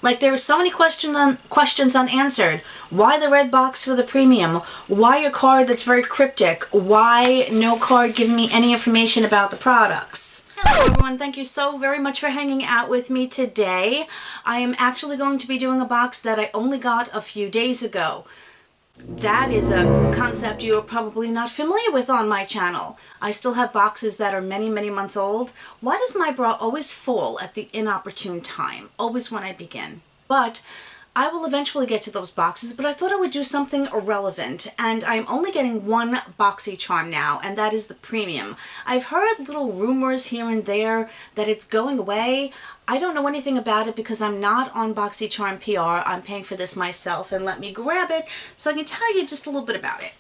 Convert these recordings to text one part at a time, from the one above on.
Like, there were so many questions unanswered. Why the red box for the premium? Why a card that's very cryptic? Why no card giving me any information about the products? Hello everyone, thank you so very much for hanging out with me today. I am actually going to be doing a box that I only got a few days ago. That is a concept you are probably not familiar with on my channel. I still have boxes that are many, many months old. Why does my bra always fall at the inopportune time? Always when I begin. But I will eventually get to those boxes, but I thought I would do something irrelevant, and I'm only getting one Boxycharm now, and that is the premium. I've heard little rumors here and there that it's going away. I don't know anything about it because I'm not on Boxycharm PR. I'm paying for this myself, and let me grab it so I can tell you just a little bit about it.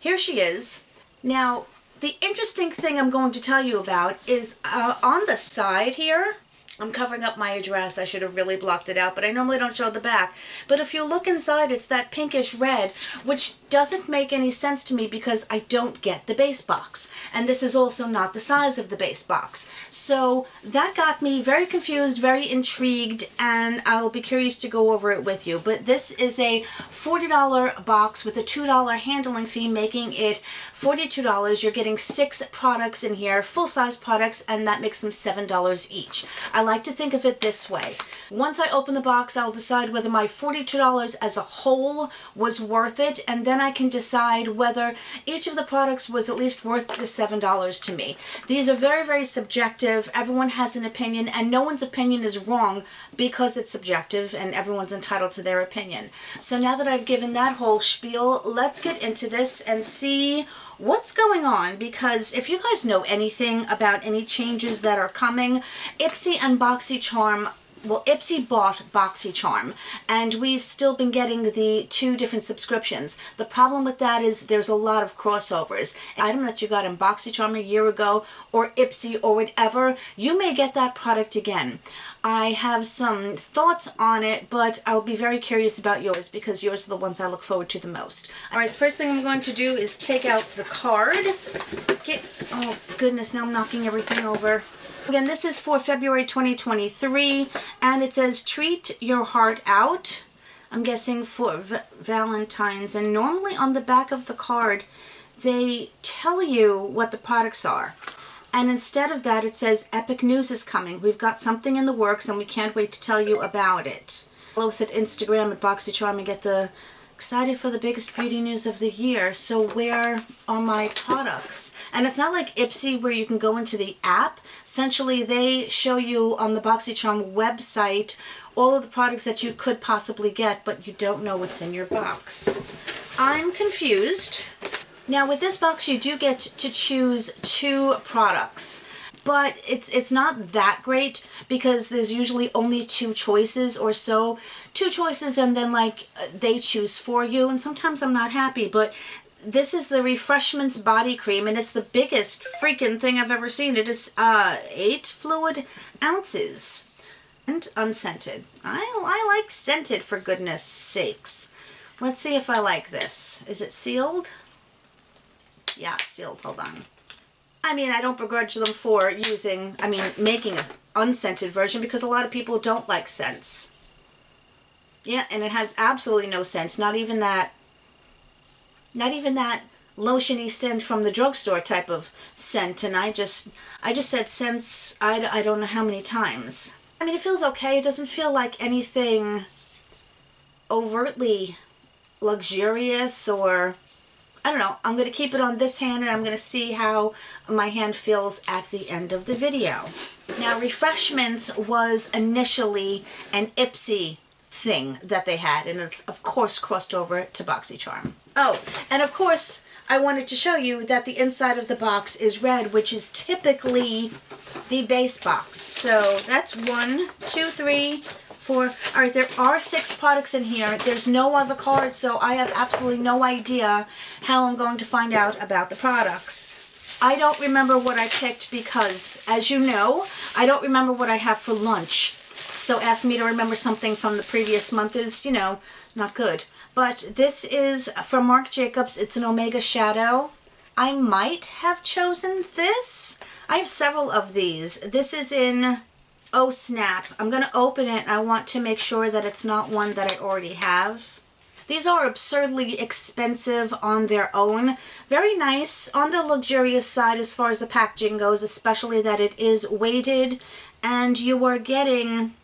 Here she is. Now, the interesting thing I'm going to tell you about is on the side here, I'm covering up my address. I should have really blocked it out, but I normally don't show the back. But if you look inside, it's that pinkish red, which doesn't make any sense to me because I don't get the base box. And this is also not the size of the base box. So that got me very confused, very intrigued, and I'll be curious to go over it with you. But this is a $40 box with a $2 handling fee, making it $42. You're getting 6 products in here, full-size products, and that makes them $7 each. I like to think of it this way. Once I open the box, I'll decide whether my $42 as a whole was worth it, and then I can decide whether each of the products was at least worth the $7 to me. These are very, very subjective. Everyone has an opinion, and no one's opinion is wrong because it's subjective, and everyone's entitled to their opinion. So now that I've given that whole spiel, let's get into this and see what's going on, because if you guys know anything about any changes that are coming, Ipsy and Boxycharm, well, Ipsy bought Boxycharm, and we've still been getting the 2 different subscriptions. The problem with that is there's a lot of crossovers. An item that you got in Boxycharm a year ago, or Ipsy, or whatever, you may get that product again. I have some thoughts on it, but I'll be very curious about yours because yours are the ones I look forward to the most. Alright, the first thing I'm going to do is take out the card. Oh goodness, now I'm knocking everything over. Again, this is for February 2023, and it says treat your heart out. I'm guessing for Valentine's, and normally on the back of the card they tell you what the products are. And instead of that, it says, epic news is coming. We've got something in the works and we can't wait to tell you about it. Follow us at Instagram at Boxycharm and get the excited for the biggest beauty news of the year. So where are my products? And it's not like Ipsy where you can go into the app. Essentially, they show you on the Boxycharm website all of the products that you could possibly get, but you don't know what's in your box. I'm confused. Now with this box you do get to choose 2 products, but it's not that great because there's usually only 2 choices or so. 2 choices and then like they choose for you, and sometimes I'm not happy, but this is the Refreshments body cream, and it's the biggest freaking thing I've ever seen. It is 8 fluid ounces and unscented. I like scented, for goodness sakes. Let's see if I like this. Is it sealed? Yeah, it's sealed. Hold on. I mean, I don't begrudge them for making an unscented version because a lot of people don't like scents. Yeah, and it has absolutely no scent. Not even that lotiony scent from the drugstore type of scent. And I just said scents, I don't know how many times. I mean, it feels okay. It doesn't feel like anything overtly luxurious or... I don't know. I'm going to keep it on this hand and I'm going to see how my hand feels at the end of the video. Now, Refreshments was initially an Ipsy thing that they had, and it's of course crossed over to Boxycharm. Oh, and of course I wanted to show you that the inside of the box is red, which is typically the base box. So that's 1, 2, 3, 4. Alright, there are 6 products in here. There's no other cards, so I have absolutely no idea how I'm going to find out about the products. I don't remember what I picked because, as you know, I don't remember what I have for lunch. So asking me to remember something from the previous month is, you know, not good. But this is from Marc Jacobs. It's an Omega shadow. I might have chosen this. I have several of these. This is in Oh snap, I'm gonna open it and I want to make sure that it's not one that I already have. These are absurdly expensive on their own. Very nice on the luxurious side as far as the packaging goes, especially that it is weighted and you are getting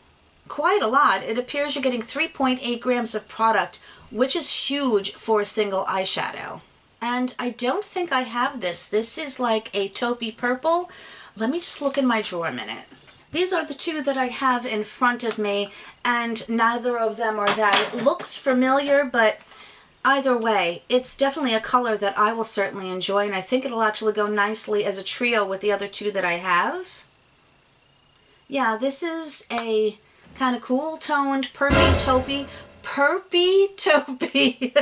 quite a lot. It appears you're getting 3.8 grams of product, which is huge for a single eyeshadow. And I don't think I have this. This is like a taupey purple. Let me just look in my drawer a minute. These are the two that I have in front of me, and neither of them are that. It looks familiar, but either way, it's definitely a color that I will certainly enjoy, and I think it'll actually go nicely as a trio with the other two that I have. Yeah, this is a kind of cool toned purpy taupey. Purpy taupey.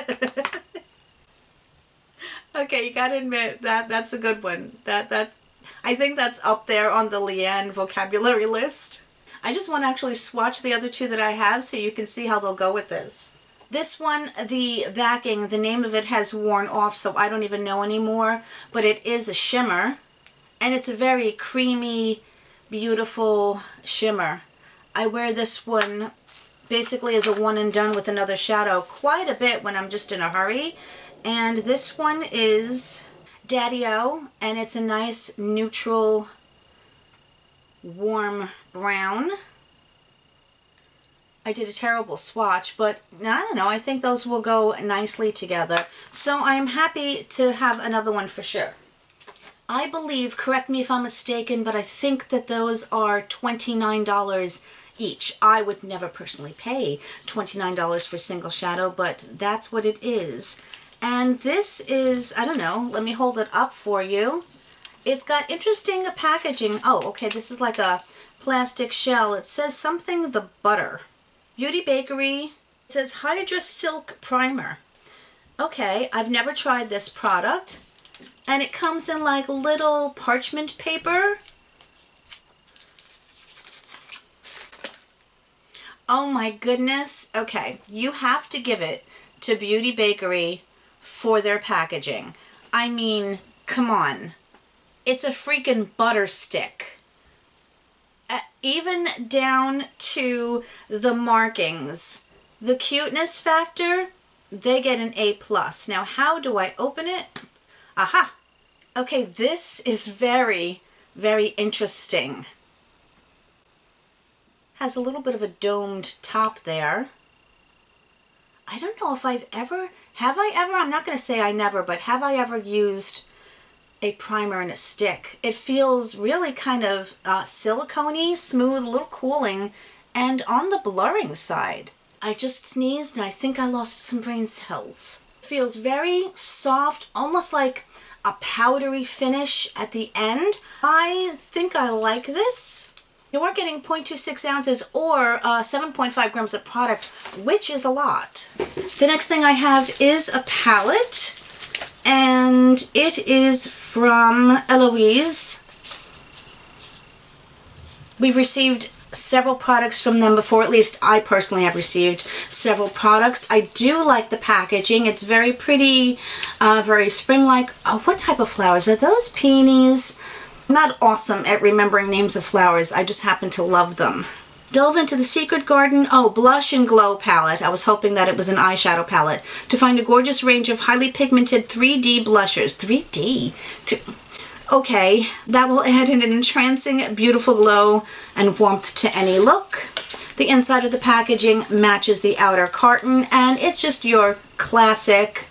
Okay, you gotta admit that's a good one. I think that's up there on the Leann vocabulary list. I just want to actually swatch the other two that I have so you can see how they'll go with this. This one, the backing, the name of it has worn off, so I don't even know anymore, but it is a shimmer, and it's a very creamy, beautiful shimmer. I wear this one basically as a one and done with another shadow quite a bit when I'm just in a hurry, and this one is Daddy-O, and it's a nice neutral warm brown. I did a terrible swatch, but I don't know, I think those will go nicely together. So I'm happy to have another one for sure. I believe, correct me if I'm mistaken, but I think that those are $29 each. I would never personally pay $29 for a single shadow, but that's what it is. And this is, I don't know, let me hold it up for you. It's got interesting packaging. Oh, okay, this is like a plastic shell. It says something the butter. Beauty Bakery. It says Hydra Silk Primer. Okay, I've never tried this product. And it comes in like little parchment paper. Oh my goodness. Okay, you have to give it to Beauty Bakery for their packaging. I mean, come on. It's a freaking butter stick. Even down to the markings. The cuteness factor, they get an A+. Now, how do I open it? Aha! Okay, this is very, very interesting. Has a little bit of a domed top there. I don't know if have I ever, I'm not going to say I never, but have I ever used a primer in a stick? It feels really kind of silicone-y, smooth, a little cooling, and on the blurring side. I just sneezed and I think I lost some brain cells. It feels very soft, almost like a powdery finish at the end. I think I like this. You are getting 0.26 ounces or 7.5 grams of product, which is a lot. The next thing I have is a palette, and it is from Eloise. We've received several products from them before. At least I personally have received several products. I do like the packaging. It's very pretty, very spring-like. Oh, what type of flowers? Are those peonies? I'm not awesome at remembering names of flowers. I just happen to love them. Delve into the Secret Garden, Blush and Glow palette. I was hoping that it was an eyeshadow palette. To find a gorgeous range of highly pigmented 3D blushers. 3D? Okay, that will add in an entrancing, beautiful glow and warmth to any look. The inside of the packaging matches the outer carton, and it's just your classic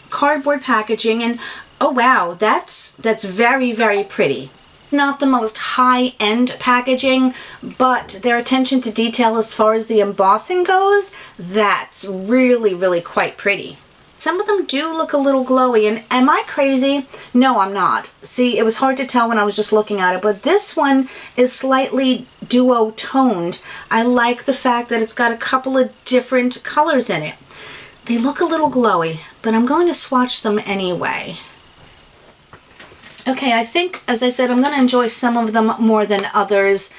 cardboard packaging. And oh wow, that's very, very pretty. Not the most high-end packaging, but their attention to detail as far as the embossing goes, that's really, really quite pretty. Some of them do look a little glowy, and am I crazy? No, I'm not. See, it was hard to tell when I was just looking at it, but this one is slightly duo-toned. I like the fact that it's got a couple of different colors in it. They look a little glowy, but I'm going to swatch them anyway. Okay, I think, as I said, I'm going to enjoy some of them more than others.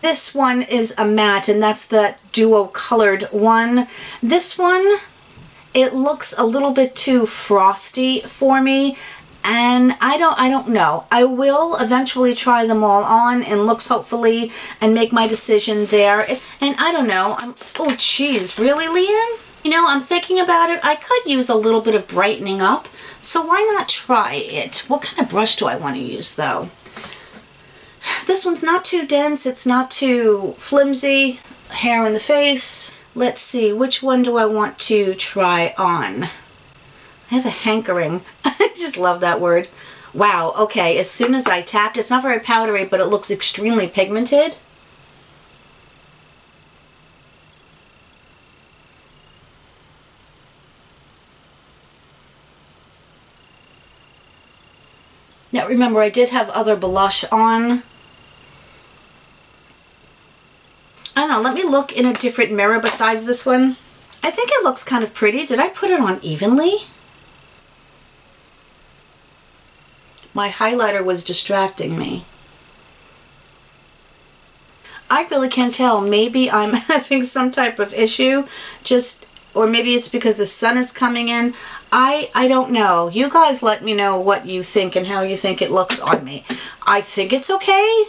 This one is a matte, and that's the duo colored one. This one, it looks a little bit too frosty for me. And I don't know. I will eventually try them all on in looks, hopefully, and make my decision there. And I don't know. Oh, geez. Really, Leann? You know, I'm thinking about it. I could use a little bit of brightening up. So why not try it? What kind of brush do I want to use, though? This one's not too dense. It's not too flimsy. Hair in the face. Let's see. Which one do I want to try on? I have a hankering. I just love that word. Wow, okay, as soon as I tapped, it's not very powdery, but it looks extremely pigmented. Now remember, I did have other blush on. I don't know, let me look in a different mirror besides this one. I think it looks kind of pretty. Did I put it on evenly? My highlighter was distracting me. I really can't tell. Maybe I'm having some type of issue, or maybe it's because the sun is coming in. I don't know. You guys let me know what you think and how you think it looks on me. I think it's okay.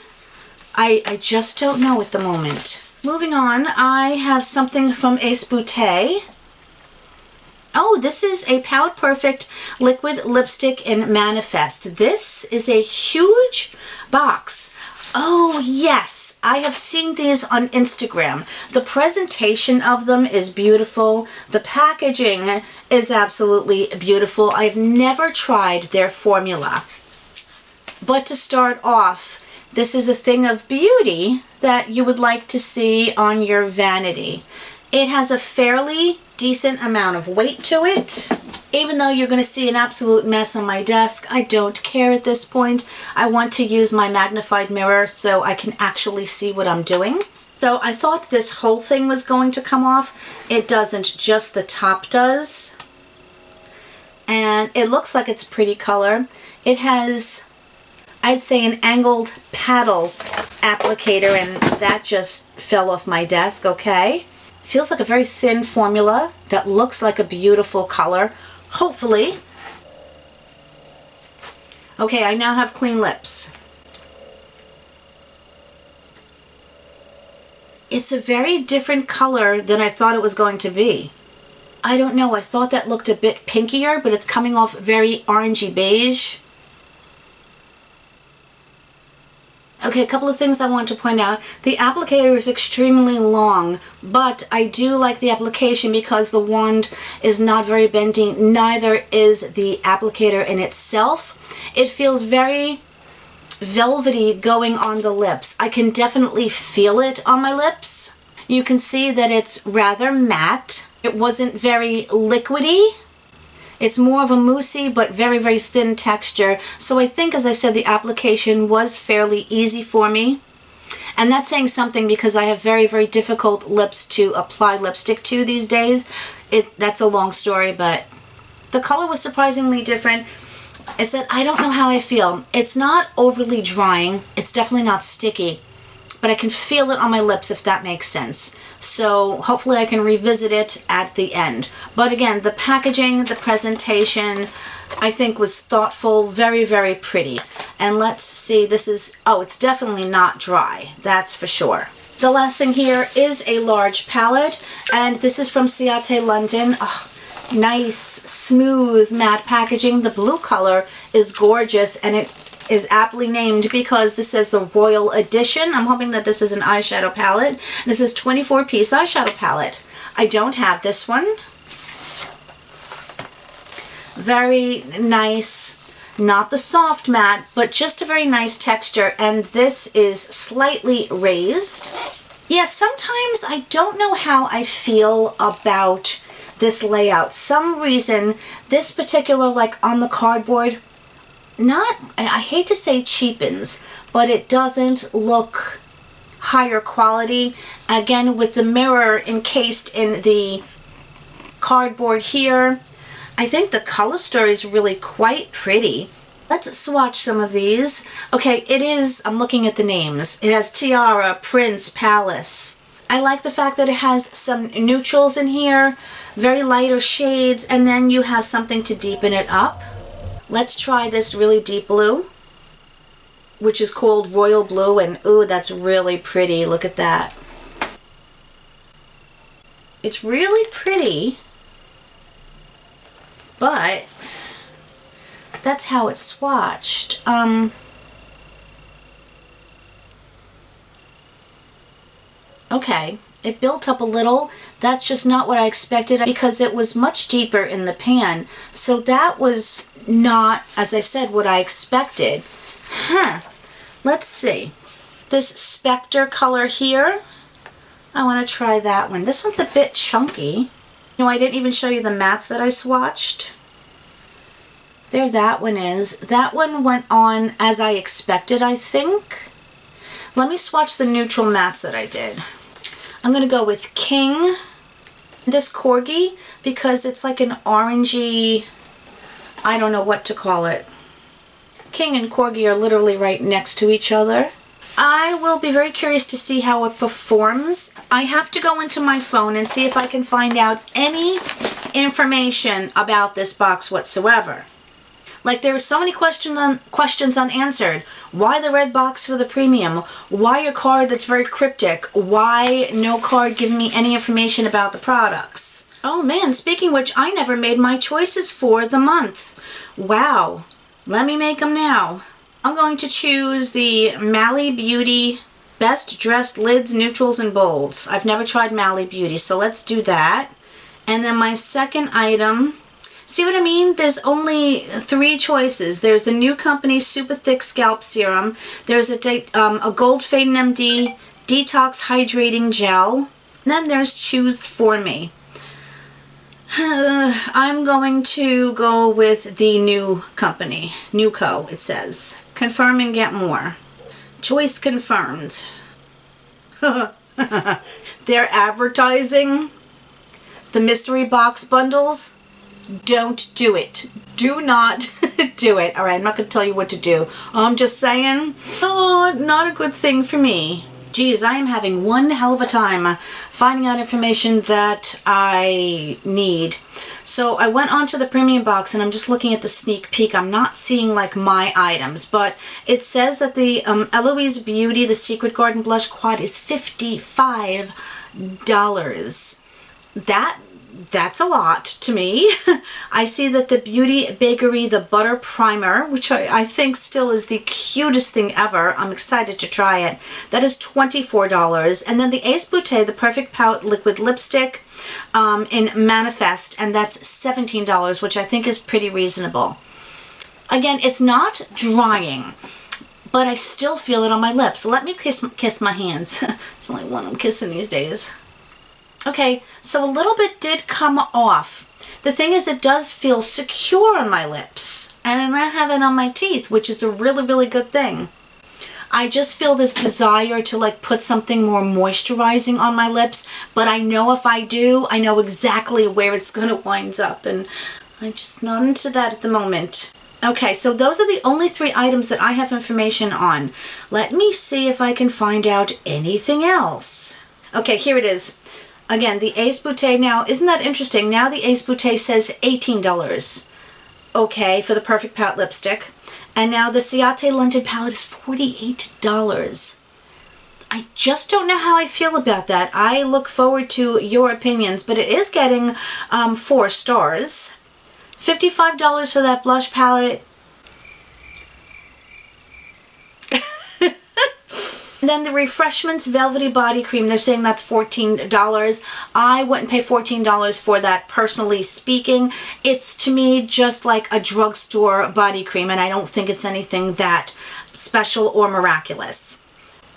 I just don't know at the moment. Moving on, I have something from Beaute. Oh, this is a Pout Perfect Liquid Lipstick in Manifest. This is a huge box. Oh, yes. I have seen these on Instagram. The presentation of them is beautiful. The packaging is absolutely beautiful. I've never tried their formula. But to start off, this is a thing of beauty that you would like to see on your vanity. It has a fairly decent amount of weight to it. Even though you're going to see an absolute mess on my desk, I don't care at this point. I want to use my magnified mirror so I can actually see what I'm doing. So I thought this whole thing was going to come off. It doesn't, just the top does. And it looks like it's a pretty color. It has, I'd say, an angled paddle applicator, and that just fell off my desk, okay? Feels like a very thin formula that looks like a beautiful color, hopefully. Okay, I now have clean lips. It's a very different color than I thought it was going to be. I don't know, I thought that looked a bit pinkier, but it's coming off very orangey beige. Okay, a couple of things I want to point out. The applicator is extremely long, but I do like the application because the wand is not very bendy. Neither is the applicator in itself. It feels very velvety going on the lips. I can definitely feel it on my lips. You can see that it's rather matte. It wasn't very liquidy. It's more of a moussey but very, very thin texture. So I think, as I said, the application was fairly easy for me. And that's saying something because I have very, very difficult lips to apply lipstick to these days. That's a long story, but the color was surprisingly different. I said, I don't know how I feel. It's not overly drying. It's definitely not sticky. But I can feel it on my lips, if that makes sense. So hopefully I can revisit it at the end. But again, the packaging, the presentation, I think was thoughtful, very, very pretty. And let's see, this is, oh, it's definitely not dry, that's for sure. The last thing here is a large palette, and this is from Ciate London. Oh, nice, smooth, matte packaging. The blue color is gorgeous, and it is aptly named because this says the Royal Edition. I'm hoping that this is an eyeshadow palette. And this is 24-piece eyeshadow palette. I don't have this one. Very nice, not the soft matte, but just a very nice texture. And this is slightly raised. Yeah, sometimes I don't know how I feel about this layout. Some reason this particular, like on the cardboard, I hate to say cheapens, but it doesn't look higher quality. Again, with the mirror encased in the cardboard here, I think the color story is really quite pretty. Let's swatch some of these. Okay, it is, I'm looking at the names. It has Tiara, Prince, Palace. I like the fact that it has some neutrals in here, very lighter shades, and then you have something to deepen it up. Let's try this really deep blue, which is called Royal Blue, and ooh, that's really pretty. Look at that. It's really pretty, but that's how it's swatched. Okay, it built up a little. That's just not what I expected because it was much deeper in the pan. So that was not, as I said, what I expected. Let's see. This Spectre color here, I want to try that one. This one's a bit chunky. You know, I didn't even show you the mattes that I swatched. There that one is. That one went on as I expected, I think. Let me swatch the neutral mattes that I did. I'm going to go with King, this Corgi, because it's like an orangey, I don't know what to call it. King and Corgi are literally right next to each other. I will be very curious to see how it performs. I have to go into my phone and see if I can find out any information about this box whatsoever. Like, there are so many questions unanswered. Why the red box for the premium? Why a card that's very cryptic? Why no card giving me any information about the products? Oh man, speaking of which, I never made my choices for the month. Wow. Let me make them now. I'm going to choose the Mally Beauty Best Dressed Lids, Neutrals, and Bolds. I've never tried Mally Beauty, so let's do that. And then my second item, see what I mean? There's only 3 choices. There's the New Company Super Thick Scalp Serum. There's a Gold Fading MD Detox Hydrating Gel. And then there's Choose For Me. I'm going to go with the New Company. Newco, it says. Confirm and get more. Choice confirmed. They're advertising the mystery box bundles. Don't do it. Do not do it. All right, I'm not going to tell you what to do. I'm just saying, oh, not a good thing for me. Geez, I am having one hell of a time finding out information that I need. So I went onto the premium box and I'm just looking at the sneak peek. I'm not seeing like my items, but it says that the Eloise Beauty, the Secret Garden Blush Quad is $55. That's a lot to me. I see that the Beauty Bakery, the Butter Primer, which I think still is the cutest thing ever. I'm excited to try it. That is $24. And then the Ace Beaute, the Perfect Pout Liquid Lipstick in Manifest, and that's $17, which I think is pretty reasonable. Again, it's not drying, but I still feel it on my lips. Let me kiss my hands. There's only one I'm kissing these days. Okay, so a little bit did come off. The thing is, it does feel secure on my lips, and I don't have it on my teeth, which is a really, really good thing. I just feel this desire to like put something more moisturizing on my lips, but I know if I do, I know exactly where it's going to wind up, and I'm just not into that at the moment. Okay, so those are the only 3 items that I have information on. Let me see if I can find out anything else. Okay, here it is. Again, the Ace Beaute now, isn't that interesting? Now the Ace Beaute says $18, okay, for the Perfect Pout lipstick. And now the Ciate London palette is $48. I just don't know how I feel about that. I look forward to your opinions, but it is getting 4 stars. $55 for that blush palette. And then the Refreshments Velvety Body Cream, they're saying that's $14. I wouldn't pay $14 for that, personally speaking. It's, to me, just like a drugstore body cream, and I don't think it's anything that special or miraculous.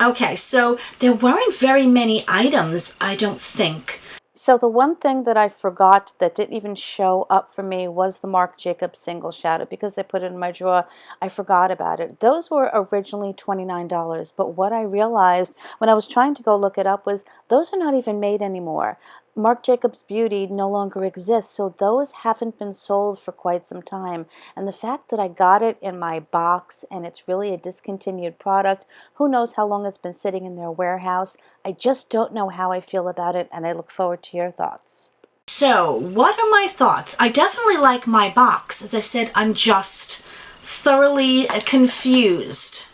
Okay, so there weren't very many items, I don't think. So the one thing that I forgot that didn't even show up for me was the Marc Jacobs single shadow. Because I put it in my drawer, I forgot about it. Those were originally $29, but what I realized when I was trying to go look it up was those are not even made anymore. Marc Jacobs Beauty no longer exists, so those haven't been sold for quite some time. And the fact that I got it in my box and it's really a discontinued product, who knows how long it's been sitting in their warehouse. I just don't know how I feel about it, and I look forward to your thoughts. So, what are my thoughts? I definitely like my box. As I said, I'm just thoroughly confused.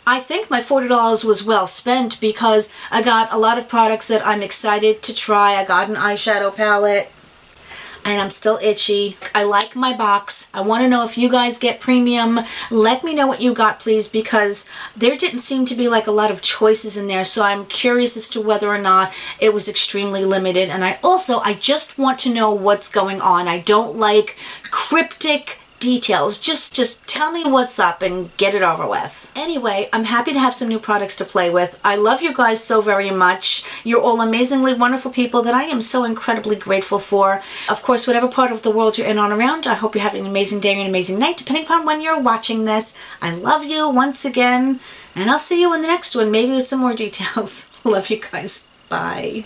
I think my $40 was well spent because I got a lot of products that I'm excited to try. I got an eyeshadow palette and I'm still itchy. I like my box. I want to know if you guys get premium. Let me know what you got, please, because there didn't seem to be like a lot of choices in there, so I'm curious as to whether or not it was extremely limited. And I just want to know what's going on. I don't like cryptic details. Just tell me what's up and get it over with. Anyway, I'm happy to have some new products to play with. I love you guys so very much. You're all amazingly wonderful people that I am so incredibly grateful for. Of course, whatever part of the world you're in on around, I hope you're having an amazing day or an amazing night, depending upon when you're watching this. I love you once again, and I'll see you in the next one, maybe with some more details. Love you guys. Bye.